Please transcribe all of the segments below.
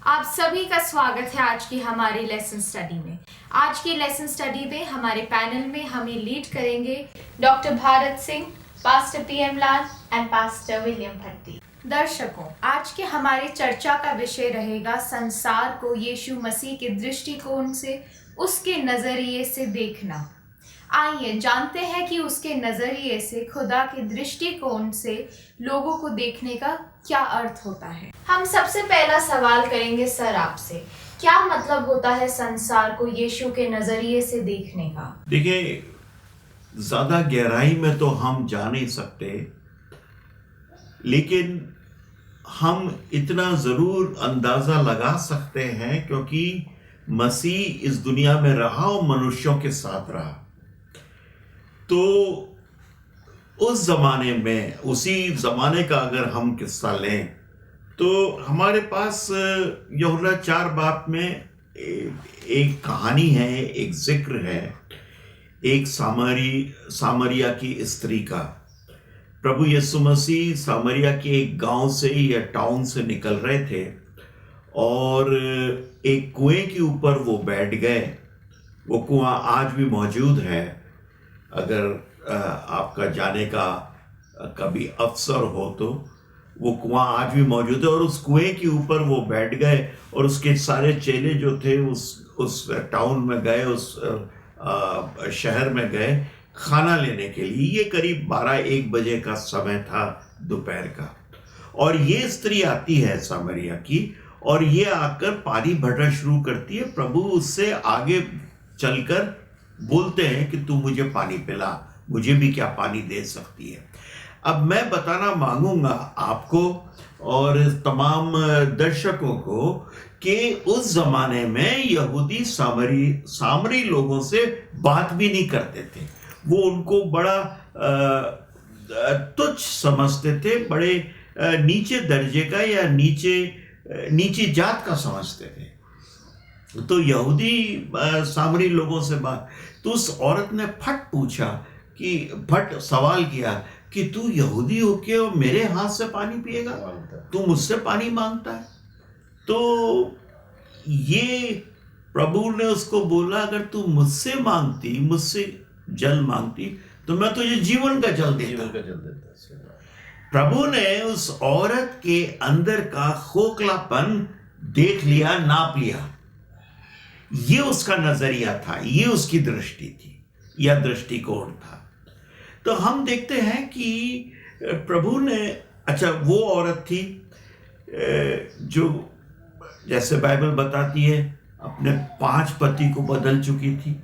आप सभी का स्वागत है आज की हमारी लेसन स्टडी में। आज की लेसन स्टडी में हमारे पैनल में हमें लीड करेंगे doctor Bharat Singh, pastor PM Lal and pastor William Bhatti. दर्शकों, आज के हमारी चर्चा का विषय रहेगा संसार को यीशु मसीह के दृष्टिकोण से, उसके नजरिए से देखना। आइए जानते हैं कि उसके नजरिए से, खुदा के दृष्टिकोण से लोगों को देखने का क्या अर्थ होता है। हम सबसे पहला सवाल करेंगे सर आपसे, क्या मतलब होता है संसार को यीशु के नजरिए से देखने का? देखिए, ज्यादा गहराई में तो हम जा नहीं सकते, लेकिन हम इतना जरूर अंदाजा लगा सकते हैं क्योंकि मसीह इस दुनिया में रहा और मनुष्यों के साथ रहा। तो उस जमाने में, उसी जमाने का अगर हम किस्सा लें तो हमारे पास यूहन्ना 4 बाब में एक कहानी है, एक जिक्र है, एक सामरिया की स्त्री का। प्रभु यीशु मसीह सामरिया के एक गांव से या टाउन से निकल रहे थे और एक कुएं के ऊपर वो बैठ गए। वो कुआं आज भी मौजूद है, अगर आपका जाने का कभी अवसर हो तो वो कुआं आज भी मौजूद है। और उस कुएं के ऊपर वो बैठ गए और उसके सारे चेले जो थे उस टाउन में गए, उस शहर में गए खाना लेने के लिए। ये करीब 12-1 बजे का समय था, दोपहर का। और ये स्त्री आती है सामरिया की और ये आकर पानी भरना शुरू करती है। प्रभु उससे आगे चलकर बोलते हैं कि तू मुझे पानी पिला, मुझे भी क्या पानी दे सकती है। अब मैं बताना मांगूंगा आपको और तमाम दर्शकों को कि उस जमाने में यहूदी सामरी लोगों से बात भी नहीं करते थे। वो उनको बड़ा तुच्छ समझते थे, बड़े नीचे दर्जे का या नीची जात का समझते थे। तो यहूदी सामरी लोगों से बात, तो उस औरत ने फट सवाल किया कि तू यहूदी होके और मेरे हाथ से पानी पिएगा, तू मुझसे पानी मांगता है। तो ये प्रभु ने उसको बोला, अगर तू मुझसे मांगती, मुझसे जल मांगती तो मैं तुझे जीवन का जल देता। प्रभु ने उस औरत के अंदर का खोखलापन देख लिया, नाप लिया। ये उसका नजरिया था, ये उसकी दृष्टि थी या दृष्टिकोण था। तो हम देखते हैं कि प्रभु ने, अच्छा वो औरत थी जो जैसे बाइबल बताती है अपने 5 पति को बदल चुकी थी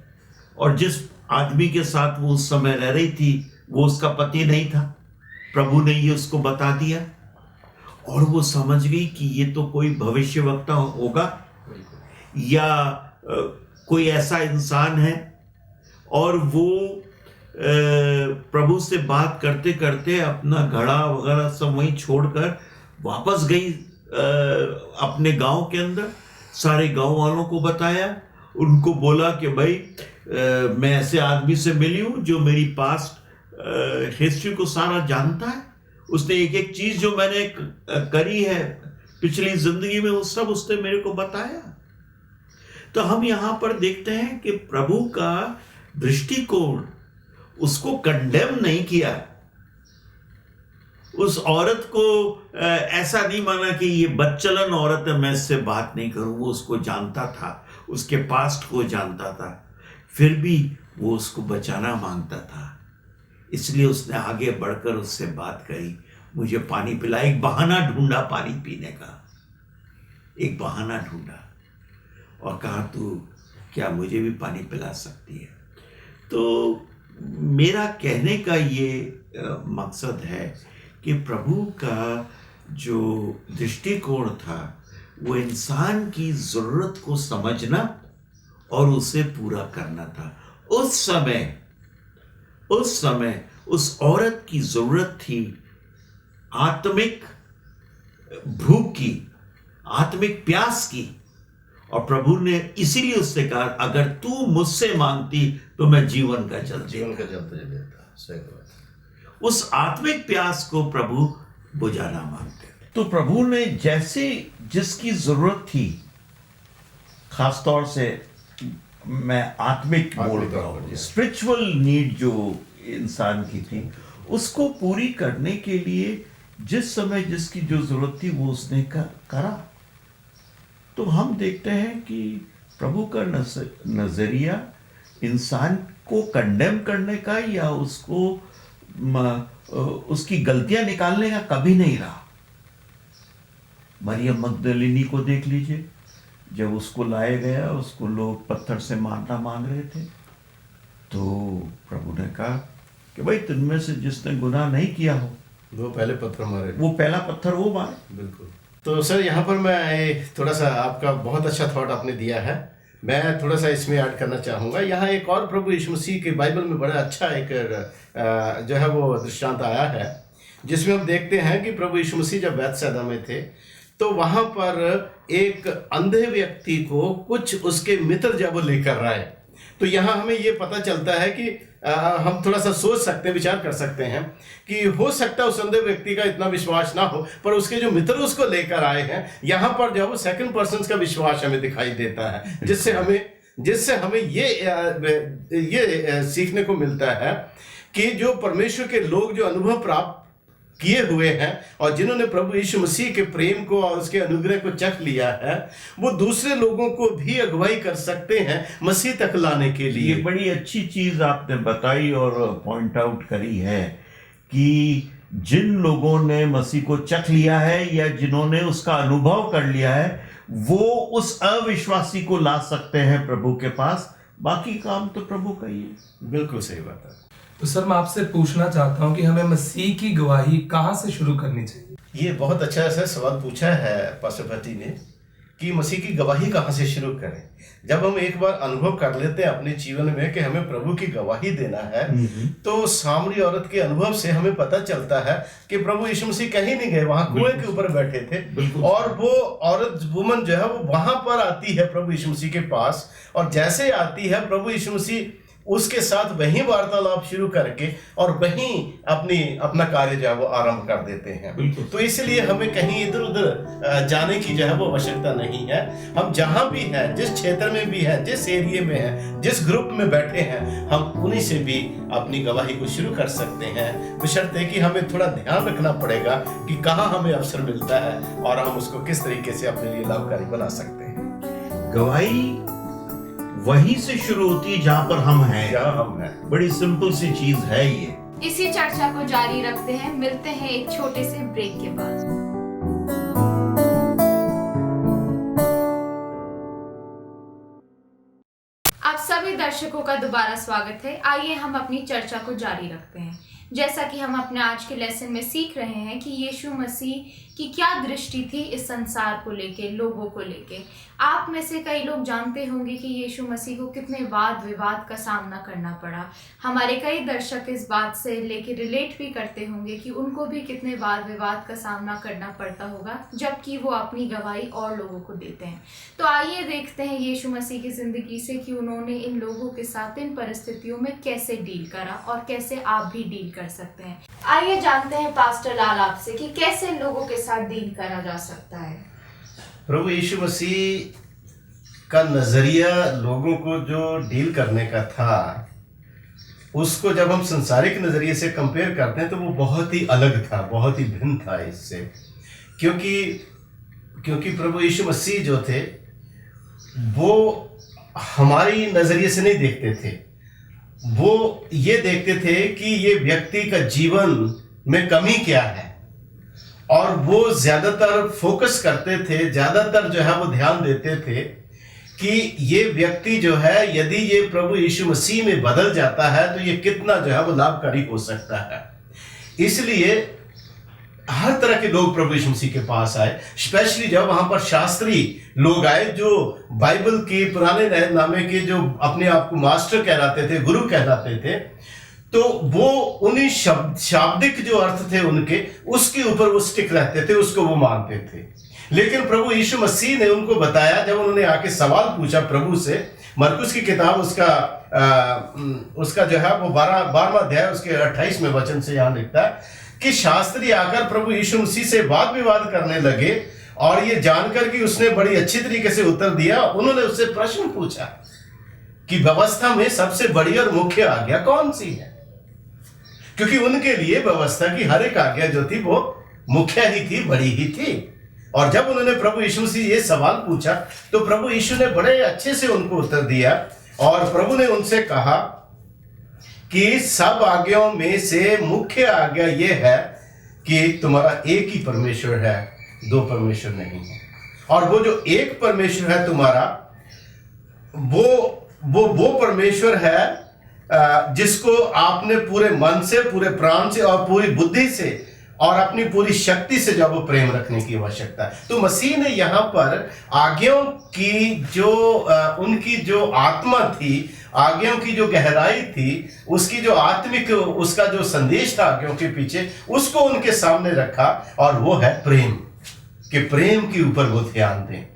और जिस आदमी के साथ वो उस समय रह रही थी वो उसका पति नहीं था। प्रभु ने ये उसको बता दिया और वो समझ गई कि ये तो कोई भविष्यवक्ता होगा या कोई ऐसा इंसान है। और वो प्रभु से बात करते करते अपना घड़ा वगैरह सब वहीं छोड़कर वापस गई अपने गांव के अंदर। सारे गांव वालों को बताया, उनको बोला कि भाई मैं ऐसे आदमी से मिली हूं जो मेरी पास्ट हिस्ट्री को सारा जानता है। उसने एक एक चीज जो मैंने करी है पिछली जिंदगी में वो सब उसने मेरे को बताया। तो हम यहां पर देखते हैं कि प्रभु का दृष्टिकोण, उसको कंडेम नहीं किया। उस औरत को ऐसा नहीं माना कि ये बदचलन औरत है, मैं इससे बात नहीं करूं। वो उसको जानता था, उसके पास्ट को जानता था, फिर भी वो उसको बचाना मांगता था। इसलिए उसने आगे बढ़कर उससे बात करी, मुझे पानी पिला। एक बहाना ढूंढा पानी पीने का, एक बहाना ढूंढा और कहा तू क्या मुझे भी पानी पिला सकती है। तो मेरा कहने का ये मकसद है कि प्रभु का जो दृष्टिकोण था वो इंसान की ज़रूरत को समझना और उसे पूरा करना था। उस समय उस औरत की ज़रूरत थी आत्मिक भूख की, आत्मिक प्यास की। और प्रभु ने इसीलिए उससे कहा, अगर तू मुझसे मांगती तो मैं जीवन का जल देता। उस आत्मिक प्यास को प्रभु बुझाना मांगते थे। तो प्रभु ने जैसे जिसकी जरूरत थी, खास तौर से मैं आत्मिक बोल रहा हूँ, स्पिरिचुअल नीड जो इंसान की थी, उसको पूरी करने के लिए जिस समय जिसकी जो जरूरत थी वो उसने करा। तो हम देखते हैं कि प्रभु का नजरिया इंसान को कंडेम करने का या उसको उसकी गलतियां निकालने का कभी नहीं रहा। मरियम मगदलिनी को देख लीजिए, जब उसको लाया गया, उसको लोग पत्थर से मारना मांग रहे थे, तो प्रभु ने कहा कि भाई तुममें से जिसने गुनाह नहीं किया हो वो पहले पत्थर मारे, वो पहला पत्थर वो मारे। बिल्कुल। तो सर यहाँ पर मैं थोड़ा सा, आपका बहुत अच्छा थॉट आपने दिया है, मैं थोड़ा सा इसमें ऐड करना चाहूँगा। यहाँ एक और प्रभु यीशु मसीह के बाइबल में बड़ा अच्छा एक जो है वो दृष्टांत आया है, जिसमें हम देखते हैं कि प्रभु यीशु मसीह जब बैतसैदा में थे तो वहाँ पर एक अंधे व्यक्ति को कुछ उसके मित्र जब वो लेकर आए, तो यहाँ हमें ये पता चलता है कि हम थोड़ा सा सोच सकते हैं, विचार कर सकते हैं कि हो सकता है उस अंधे व्यक्ति का इतना विश्वास ना हो, पर उसके जो मित्र उसको लेकर आए हैं, यहाँ पर जो है सेकंड पर्सन का विश्वास हमें दिखाई देता है, जिससे हमें ये सीखने को मिलता है कि जो परमेश्वर के लोग जो अनुभव प्राप्त किए हुए हैं और जिन्होंने प्रभु यीशु मसीह के प्रेम को और उसके अनुग्रह को चख लिया है, वो दूसरे लोगों को भी अगुवाई कर सकते हैं मसीह तक लाने के लिए। ये बड़ी अच्छी चीज आपने बताई और पॉइंट आउट करी है कि जिन लोगों ने मसीह को चख लिया है या जिन्होंने उसका अनुभव कर लिया है, वो उस अविश्वासी को ला सकते हैं प्रभु के पास। बाकी काम तो प्रभु का ही है। बिल्कुल सही बात है। तो सर मैं आपसे पूछना चाहता हूँ कि हमें मसीह की गवाही कहाँ से शुरू करनी चाहिए? ये बहुत अच्छा ऐसा सवाल पूछा है पास्टर भट्टी ने कि मसीह की गवाही कहाँ से शुरू करें। जब हम एक बार अनुभव कर लेते हैं अपने जीवन में कि हमें प्रभु की गवाही देना है, तो सामरी औरत के अनुभव से हमें पता चलता है कि प्रभु यीशु मसीह कहीं नहीं गए, वहां कुएं के ऊपर बैठे थे, और वो औरत वुमन जो है वो वहां पर आती है प्रभु यीशु मसीह के पास, और जैसे आती है प्रभु यीशु मसीह उसके साथ वहीं वार्तालाप शुरू करके और वहीं अपना कार्य जो है वो आरंभ कर देते हैं। तो इसलिए हमें कहीं इधर उधर जाने की जो है वो आवश्यकता नहीं है। हम जहां भी हैं, जिस क्षेत्र में भी हैं, जिस एरिया में हैं, जिस ग्रुप में बैठे हैं, हम उन्हीं से भी अपनी गवाही को शुरू कर सकते हैं, बशर्ते कि हमें थोड़ा ध्यान रखना पड़ेगा कि कहाँ हमें अवसर मिलता है और हम उसको किस तरीके से अपने लिए लाभकारी बना सकते हैं। गवाही वहीं से शुरू होती है जहां पर हम हैं। बड़ी सिंपल सी चीज है ये। इसी चर्चा को जारी रखते हैं, मिलते हैं एक छोटे से ब्रेक के बाद। आप सभी दर्शकों का दोबारा स्वागत है। आइए हम अपनी चर्चा को जारी रखते हैं। जैसा कि हम अपने आज के लेसन में सीख रहे हैं कि यीशु मसीह की क्या दृष्टि थी इस संसार को लेके, लोगों को लेके। आप में से कई लोग जानते होंगे कि यीशु मसीह को कितने वाद विवाद का सामना करना पड़ा। हमारे कई दर्शक इस बात से लेके रिलेट भी करते होंगे कि उनको भी कितने वाद विवाद का सामना करना पड़ता होगा, जबकि वो अपनी गवाही और लोगों को देते हैं। तो आइए देखते हैं यीशु मसीह की ज़िंदगी से कि उन्होंने इन लोगों के साथ इन परिस्थितियों में कैसे डील करा और कैसे आप भी डील कर सकते हैं। आइए जानते हैं पास्टर लाल आपसे कि कैसे लोगों के साथ डील करा जा सकता है। प्रभु यीशु मसीह का नजरिया लोगों को जो डील करने का था, उसको जब हम संसारिक नजरिए से कंपेयर करते हैं तो वो बहुत ही अलग था, बहुत ही भिन्न था इससे। क्योंकि प्रभु यीशु मसीह जो थे वो हमारी नजरिए से नहीं देखते थे, वो ये देखते थे कि ये व्यक्ति का जीवन में कमी क्या है, और वो ज्यादातर फोकस करते थे, ज्यादातर जो है वो ध्यान देते थे कि ये व्यक्ति जो है यदि ये प्रभु यीशु मसीह में बदल जाता है तो ये कितना जो है वो लाभकारी हो सकता है। इसलिए हर तरह के लोग प्रभु यीशु मसीह के पास आए, स्पेशली जब वहां पर शास्त्री लोग आए जो बाइबल के पुराने नामे के जो अपने आप को मास्टर कहलाते थे, गुरु कहलाते थे, तो वो उन्हीं शाब्दिक जो अर्थ थे उनके, उसके ऊपर वो स्टिक रहते थे, उसको वो मानते थे। लेकिन प्रभु यीशु मसीह ने उनको बताया, जब उन्होंने आके सवाल पूछा प्रभु से, मरकुस की किताब उसका जो है वो 12वां अध्याय उसके 28वें वचन से यहाँ लिखता है कि शास्त्री आकर प्रभु यीशु मसीह से वाद विवाद करने लगे, और ये जानकर कि उसने बड़ी अच्छी तरीके से उत्तर दिया, उन्होंने उससे प्रश्न पूछा कि व्यवस्था में सबसे बड़ी और मुख्य आज्ञा कौन सी है, क्योंकि उनके लिए व्यवस्था की हर एक आज्ञा जो थी वो मुख्य ही थी, बड़ी ही थी। और जब उन्होंने प्रभु यीशु से ये सवाल पूछा तो प्रभु यीशु ने बड़े अच्छे से उनको उत्तर दिया, और प्रभु ने उनसे कहा कि सब आज्ञाओं में से मुख्य आज्ञा ये है कि तुम्हारा एक ही परमेश्वर है, दो परमेश्वर नहीं है। और वो जो एक परमेश्वर है तुम्हारा, वो परमेश्वर है जिसको आपने पूरे मन से, पूरे प्राण से और पूरी बुद्धि से और अपनी पूरी शक्ति से जब वो प्रेम रखने की आवश्यकता है। तो मसीह ने यहाँ पर आज्ञाओं की जो उनकी जो आत्मा थी, आज्ञाओं की जो गहराई थी, उसकी जो आत्मिक, उसका जो संदेश था आज्ञाओं के पीछे, उसको उनके सामने रखा, और वो है प्रेम, कि प्रेम के ऊपर वो ध्यान दें।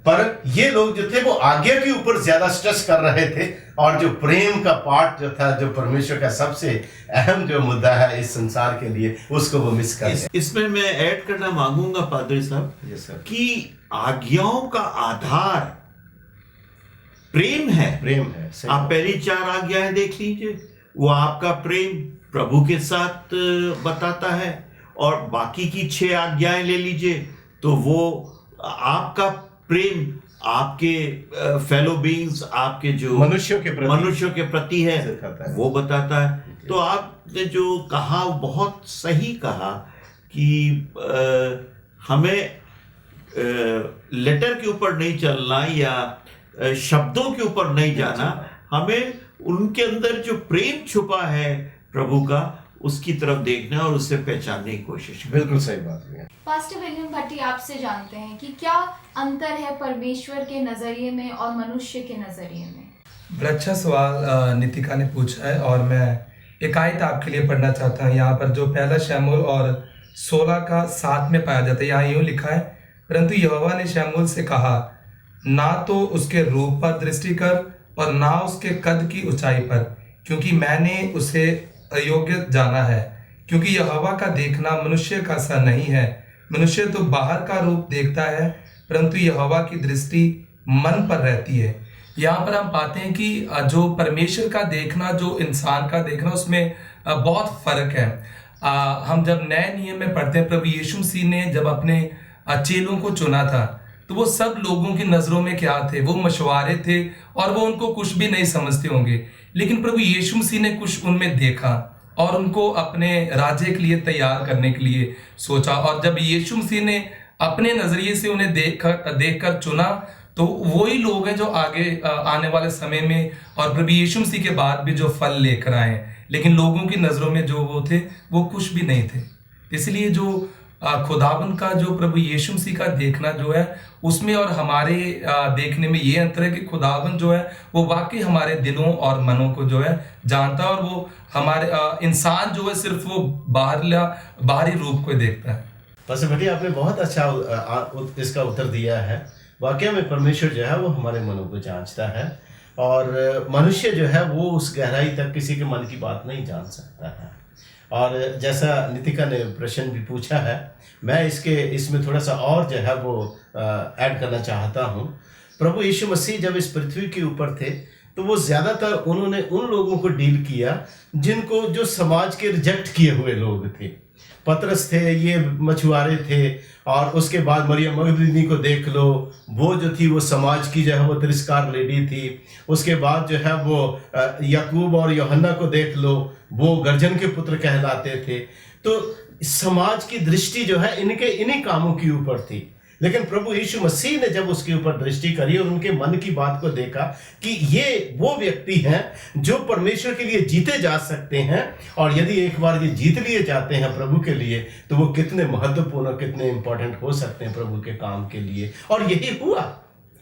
पर ये लोग जो थे वो आज्ञा के ऊपर ज्यादा स्ट्रेस कर रहे थे, और जो प्रेम का पार्ट जो था, जो परमेश्वर का सबसे अहम जो मुद्दा है इस संसार के लिए, उसको वो मिस कर गए। इसमें मैं ऐड करना मांगूंगा पादरी साहब कि आज्ञाओं का आधार प्रेम है। प्रेम है। आप पहली 4 आज्ञाएं देख लीजिए, वो आपका प्रेम प्रभु के साथ बताता है, और बाकी की 6 आज्ञाएं ले लीजिए तो वो आपका प्रेम आपके फेलो बीइंग्स, आपके जो मनुष्यों के प्रति है वो बताता है। तो आपने जो कहा बहुत सही कहा कि हमें लेटर के ऊपर नहीं चलना या शब्दों के ऊपर नहीं जाना, हमें उनके अंदर जो प्रेम छुपा है प्रभु का, उसकी तरफ देखना और उसे पहचानने की कोशिश करना। बिल्कुल सही बात है। पास्टर विलियम भट्टी, आपसे जानते हैं कि क्या अंतर है परमेश्वर के नजरिए में और मनुष्य के नजरिए में? बड़ा अच्छा सवाल नितिका ने पूछा है, और मैं एक आयत आपके लिए पढ़ना चाहता हूँ। यहाँ पर जो पहला शमूएल और 16 का 7 में पाया जाता है, यहाँ यूँ लिखा है, परंतु यहोवा ने शमूएल से कहा, ना तो उसके रूप पर दृष्टि कर और ना उसके कद की ऊंचाई पर, क्योंकि मैंने उसे अयोग्य जाना है। क्योंकि यहोवा का देखना मनुष्य का सा नहीं है, मनुष्य तो बाहर का रूप देखता है, परंतु यहोवा की दृष्टि मन पर रहती है। यहाँ पर हम पाते हैं कि जो परमेश्वर का देखना, जो इंसान का देखना, उसमें बहुत फर्क है। हम जब नए नियम में पढ़ते हैं, प्रभु यीशु मसीह ने जब अपने चेलों को चुना था, तो वो सब लोगों की नज़रों में क्या थे? वो मशवारे थे, और वो उनको कुछ भी नहीं समझते होंगे, लेकिन प्रभु यीशु मसीह ने कुछ उनमें देखा और उनको अपने राज्य के लिए तैयार करने के लिए सोचा। और जब यीशु मसीह ने अपने नज़रिए से उन्हें देखकर चुना, तो वही लोग हैं जो आगे आने वाले समय में और प्रभु यीशु मसीह के बाद भी जो फल लेकर आए। लेकिन लोगों की नज़रों में जो वो थे, वो कुछ भी नहीं थे। इसलिए जो खुदाबंद का, जो प्रभु यीशु मसीह का देखना जो है, उसमें और हमारे देखने में ये अंतर है कि खुदाबंद जो है वो वाकई हमारे दिलों और मनों को जो है जानता है, और वो हमारे इंसान जो है सिर्फ वो बाहरी रूप को देखता है। पास्टर भट्टी, आपने बहुत अच्छा इसका उत्तर दिया है। वाकई में परमेश्वर जो है वो हमारे मनों को जांचता है, और मनुष्य जो है वो उस गहराई तक किसी के मन की बात नहीं जान सकता है। और जैसा नितिका ने प्रश्न भी पूछा है, मैं इसमें थोड़ा सा और जो है वो ऐड करना चाहता हूँ। प्रभु यीशु मसीह जब इस पृथ्वी के ऊपर थे, तो वो ज़्यादातर उन्होंने उन लोगों को डील किया जो समाज के रिजेक्ट किए हुए लोग थे। पतरस थे, ये मछुआरे थे, और उसके बाद मरियम मगदलीनी को देख लो, वो जो थी वो समाज की जो है वो तिरस्कार लेडी थी। उसके बाद जो है वो याकूब और यूहन्ना को देख लो, वो गर्जन के पुत्र कहलाते थे। तो समाज की दृष्टि जो है इन्हीं कामों के ऊपर थी। लेकिन प्रभु यीशु मसीह ने जब उसके ऊपर दृष्टि करी और उनके मन की बात को देखा कि ये वो व्यक्ति हैं जो परमेश्वर के लिए जीते जा सकते हैं, और यदि एक बार ये जीत लिए जाते हैं प्रभु के लिए, तो वो कितने महत्वपूर्ण, कितने इंपॉर्टेंट हो सकते हैं प्रभु के काम के लिए। और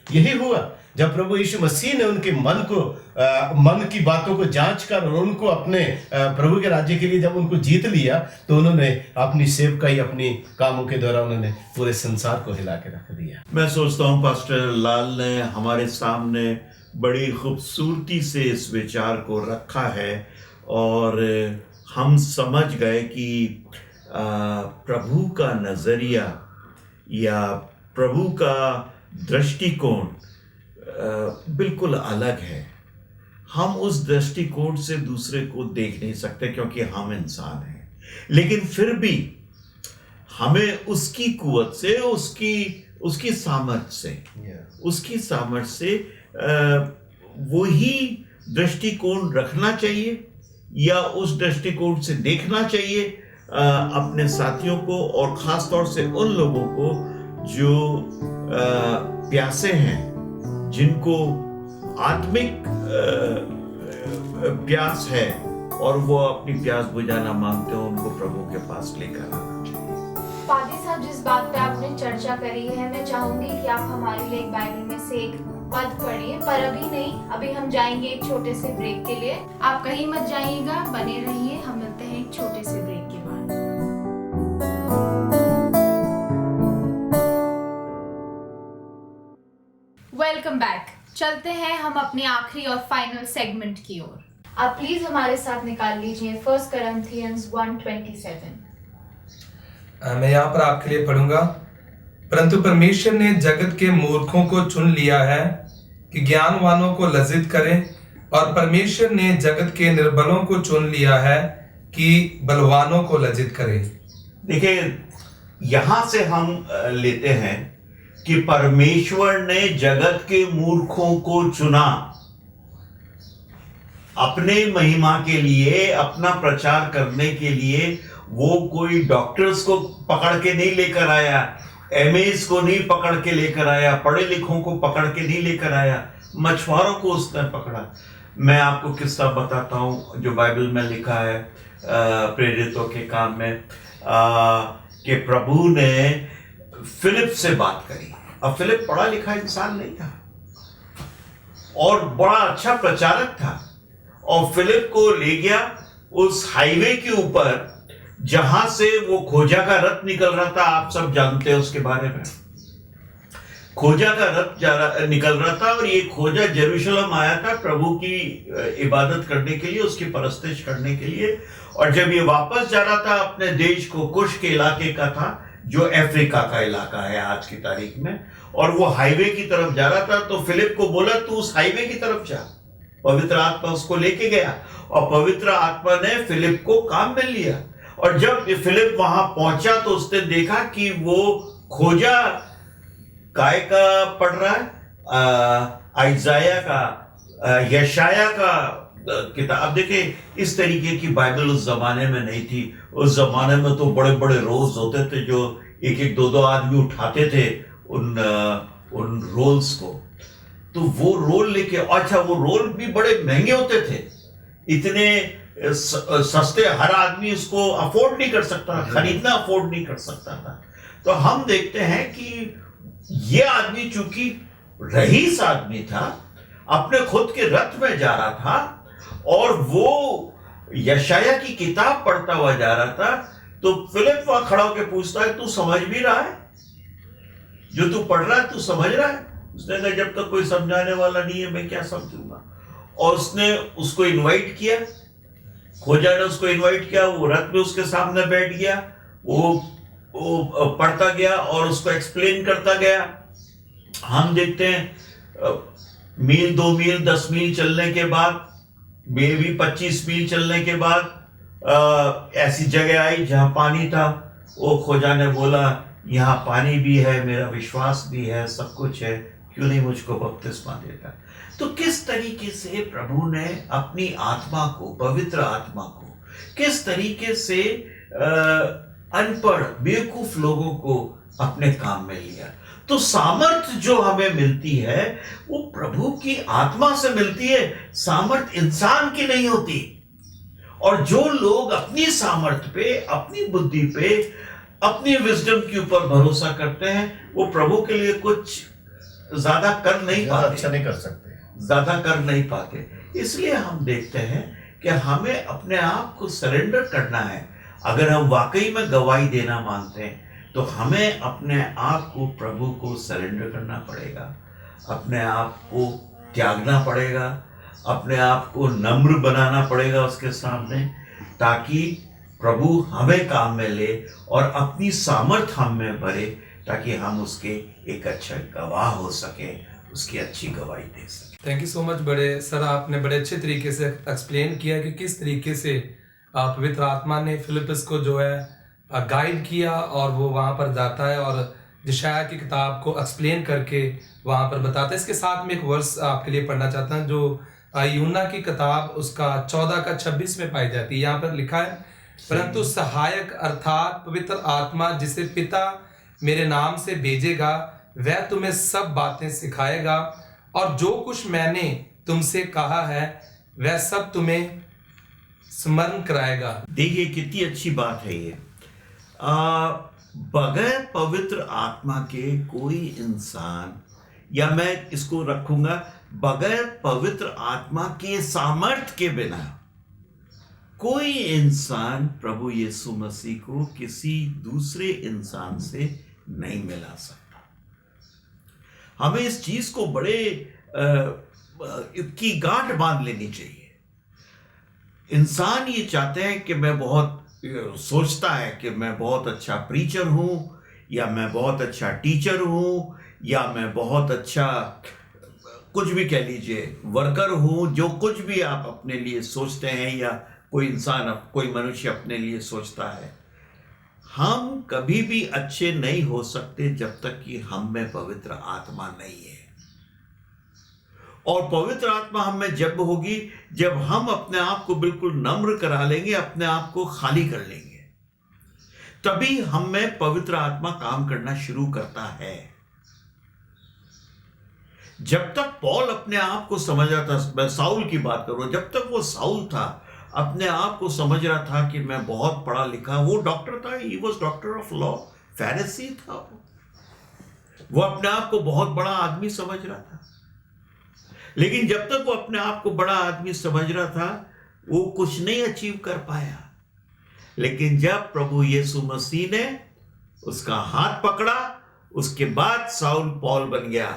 यही हुआ जब प्रभु यीशु मसीह ने उनके मन की बातों को जांच कर और उनको अपने प्रभु के राज्य के लिए जब उनको जीत लिया, तो उन्होंने अपनी सेवकाई, अपनी कामों के द्वारा उन्होंने पूरे संसार को हिला के रख दिया। मैं सोचता हूँ पास्टर लाल ने हमारे सामने बड़ी खूबसूरती से इस विचार को रखा है, और हम समझ गए कि प्रभु का नज़रिया या प्रभु का दृष्टिकोण बिल्कुल अलग है। हम उस दृष्टिकोण से दूसरे को देख नहीं सकते क्योंकि हम इंसान हैं, लेकिन फिर भी हमें उसकी कुवत से, उसकी सामर्थ्य से वही दृष्टिकोण रखना चाहिए या उस दृष्टिकोण से देखना चाहिए अपने साथियों को, और खास तौर से उन लोगों को जो प्यासे हैं, जिनको आत्मिक प्यास है और वो अपनी प्यास बुझाना मांगते हैं, उनको प्रभु के पास लेकर आना चाहिए। पादी साहब, जिस बात पे आपने चर्चा करी है, मैं चाहूंगी कि आप हमारे लिए एक बाइबल में से एक पद पढ़िए, पर अभी नहीं, अभी हम जाएंगे एक छोटे से ब्रेक के लिए। आप कहीं मत जाइएगा, बने रहिए, हम मिलते हैं एक छोटे से ब्रेक के बाद। Welcome back. चलते हैं हम अपने आखिरी और फाइनल सेगमेंट की ओर। आप प्लीज हमारे साथ निकाल लीजिए 1 Corinthians 1:27। मैं यहाँ पर आपके लिए पढ़ूंगा। परंतु परमेश्वर ने जगत के मूर्खों को चुन लिया है कि ज्ञानवानों को लज्जित करें, और परमेश्वर ने जगत के निर्बलों को चुन लिया है कि बलवानों को लज्जित करें। देखिए, यहां से हम लेते हैं कि परमेश्वर ने जगत के मूर्खों को चुना अपने महिमा के लिए, अपना प्रचार करने के लिए। वो कोई डॉक्टर्स को पकड़ के नहीं लेकर आया, एमएस को नहीं पकड़ के लेकर आया, पढ़े लिखों को पकड़ के नहीं लेकर आया, मछुआरों को उसने पकड़ा। मैं आपको किस्सा बताता हूं जो बाइबल में लिखा है प्रेरितों के काम में, कि प्रभु ने फिलिप से बात करी। अब फिलिप पढ़ा लिखा इंसान नहीं था और बड़ा अच्छा प्रचारक था, और फिलिप को ले गया उस हाईवे के ऊपर जहां से वो खोजा का रथ निकल रहा था। आप सब जानते हैं उसके बारे में। खोजा का रथ निकल रहा था, और ये खोजा यरूशलेम आया था प्रभु की इबादत करने के लिए, उसकी परस्तिश करने के लिए। और जब ये वापस जा रहा था अपने देश को, कुश के इलाके का था, जो अफ्रीका का इलाका है आज की तारीख में, और वो हाईवे की तरफ जा रहा था, तो फिलिप को बोला तू उस हाईवे की तरफ जा। पवित्र आत्मा उसको लेके गया, और पवित्र आत्मा ने फिलिप को काम में लिया। और जब फिलिप वहां पहुंचा तो उसने देखा कि वो खोजा काय का पढ़ रहा है, आइजाया का, यशाया का किताब। देखिए, इस तरीके की बाइबल उस जमाने में नहीं थी। उस जमाने में तो बड़े बड़े रोल्स होते थे जो एक एक दो आदमी उठाते थे उन रोल्स को। तो वो रोल लेके, अच्छा वो रोल भी बड़े महंगे होते थे, इतने सस्ते हर आदमी उसको अफोर्ड नहीं कर सकता, खरीदना अफोर्ड नहीं कर सकता था। तो हम देखते हैं कि ये आदमी चूंकि रईस आदमी था, अपने खुद के रथ में जा रहा था, और वो यशाया की किताब पढ़ता हुआ जा रहा था। तो फिलिप वहां खड़ा होकर पूछता है, तू समझ भी रहा है जो तू पढ़ रहा है, तू समझ रहा है? उसने कहा, जब तक कोई समझाने वाला नहीं है मैं क्या समझूंगा। और उसने उसको इनवाइट किया, खोजा ने उसको इनवाइट किया, वो रथ में उसके सामने बैठ गया, वो पढ़ता गया और उसको एक्सप्लेन करता गया। हम देखते हैं मील 2 मील 10 मील चलने के बाद, मे भी 25 मील चलने के बाद ऐसी जगह आई जहां पानी था। वो खोजा ने बोला, यहाँ पानी भी है, मेरा विश्वास भी है, सब कुछ है, क्यों नहीं मुझको बपतिस्मा देता। तो किस तरीके से प्रभु ने अपनी आत्मा को, पवित्र आत्मा को, किस तरीके से अनपढ़ बेवकूफ लोगों को अपने काम में लिया। तो सामर्थ जो हमें मिलती है वो प्रभु की आत्मा से मिलती है, सामर्थ इंसान की नहीं होती। और जो लोग अपनी सामर्थ पे, अपनी बुद्धि पे, अपनी विजडम के ऊपर भरोसा करते हैं, वो प्रभु के लिए कुछ ज्यादा कर नहीं पाते, अच्छा नहीं कर सकते, ज्यादा कर नहीं पाते। इसलिए हम देखते हैं कि हमें अपने आप को सरेंडर करना है। अगर हम वाकई में गवाही देना मानते हैं तो हमें अपने आप को प्रभु को सरेंडर करना पड़ेगा, अपने आप को त्यागना पड़ेगा, अपने आप को नम्र बनाना पड़ेगा उसके सामने। ताकि प्रभु हमें काम में ले और अपनी सामर्थ हम में भरे, ताकि हम उसके एक अच्छा गवाह हो सके, उसकी अच्छी गवाही दे सके। थैंक यू सो मच बड़े सर, आपने बड़े अच्छे तरीके से एक्सप्लेन किया कि किस तरीके से पवित्र आत्मा ने फिलिप्पस को जो है गाइड किया और वो वहाँ पर जाता है और यशायाह की किताब को एक्सप्लेन करके वहाँ पर बताता है। इसके साथ में एक वर्स आपके लिए पढ़ना चाहता हूँ जो यूहन्ना की किताब उसका 14:26 में पाई जाती है। यहाँ पर लिखा है, परंतु सहायक अर्थात पवित्र आत्मा जिसे पिता मेरे नाम से भेजेगा वह तुम्हें सब बातें सिखाएगा और जो कुछ मैंने तुमसे कहा है वह सब तुम्हें स्मरण कराएगा। देखिए कितनी अच्छी बात है ये। बगैर पवित्र आत्मा के कोई इंसान, या मैं इसको रखूंगा बगैर पवित्र आत्मा के सामर्थ्य के बिना कोई इंसान प्रभु यीशु मसीह को किसी दूसरे इंसान से नहीं मिला सकता। हमें इस चीज को बड़े की गांठ बांध लेनी चाहिए। इंसान ये चाहते हैं कि मैं बहुत सोचता है कि मैं बहुत अच्छा प्रीचर हूं, या मैं बहुत अच्छा टीचर हूं, या मैं बहुत अच्छा कुछ भी कह लीजिए वर्कर हूं, जो कुछ भी आप अपने लिए सोचते हैं या कोई इंसान कोई मनुष्य अपने लिए सोचता है। हम कभी भी अच्छे नहीं हो सकते जब तक कि हम में पवित्र आत्मा नहीं है। और पवित्र आत्मा हम में जब होगी जब हम अपने आप को बिल्कुल नम्र करा लेंगे, अपने आप को खाली कर लेंगे, तभी हम में पवित्र आत्मा काम करना शुरू करता है। जब तक पौल अपने आप को समझ रहा था, मैं साउल की बात करूं, जब तक वो साउल था अपने आप को समझ रहा था कि मैं बहुत पढ़ा लिखा, वो डॉक्टर था, he was doctor of law, Pharisee था, वो अपने आप को बहुत बड़ा आदमी समझ रहा था। लेकिन जब तक वो अपने आप को बड़ा आदमी समझ रहा था वो कुछ नहीं अचीव कर पाया। लेकिन जब प्रभु यीशु मसीह ने उसका हाथ पकड़ा, उसके बाद साउल पौल बन गया।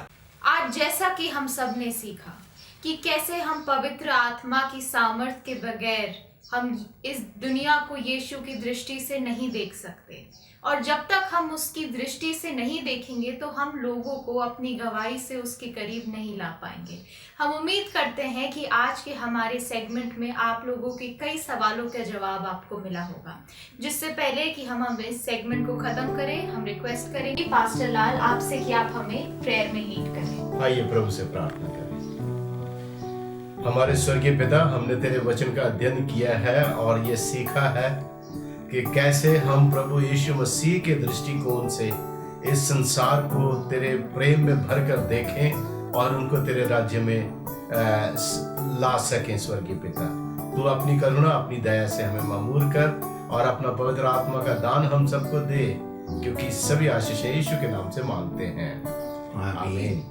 आज जैसा कि हम सब ने सीखा कि कैसे हम पवित्र आत्मा की सामर्थ के बगैर हम इस दुनिया को यीशु की दृष्टि से नहीं देख सकते, और जब तक हम उसकी दृष्टि से नहीं देखेंगे तो हम लोगों को अपनी गवाही से उसके करीब नहीं ला पाएंगे। हम उम्मीद करते हैं कि आज के हमारे सेगमेंट में आप लोगों के कई सवालों का जवाब आपको मिला होगा। जिससे पहले कि हम इस सेगमेंट को खत्म करें, हम रिक्वेस्ट करेंगे पास्टर लाल आपसे कि आप हमें प्रेयर में लीड करें। आइए प्रभु से प्रार्थना करें। हमारे स्वर्गीय पिता, हमने तेरे वचन का अध्ययन किया है और ये सीखा है कि कैसे हम प्रभु यीशु मसीह के दृष्टिकोण से इस संसार को तेरे प्रेम में भरकर देखें और उनको तेरे राज्य में ला सकें। स्वर्गीय पिता, तू अपनी करुणा अपनी दया से हमें मामूर कर और अपना पवित्र आत्मा का दान हम सबको दे, क्योंकि सभी आशीष यीशु के नाम से मांगते हैं, आमीन।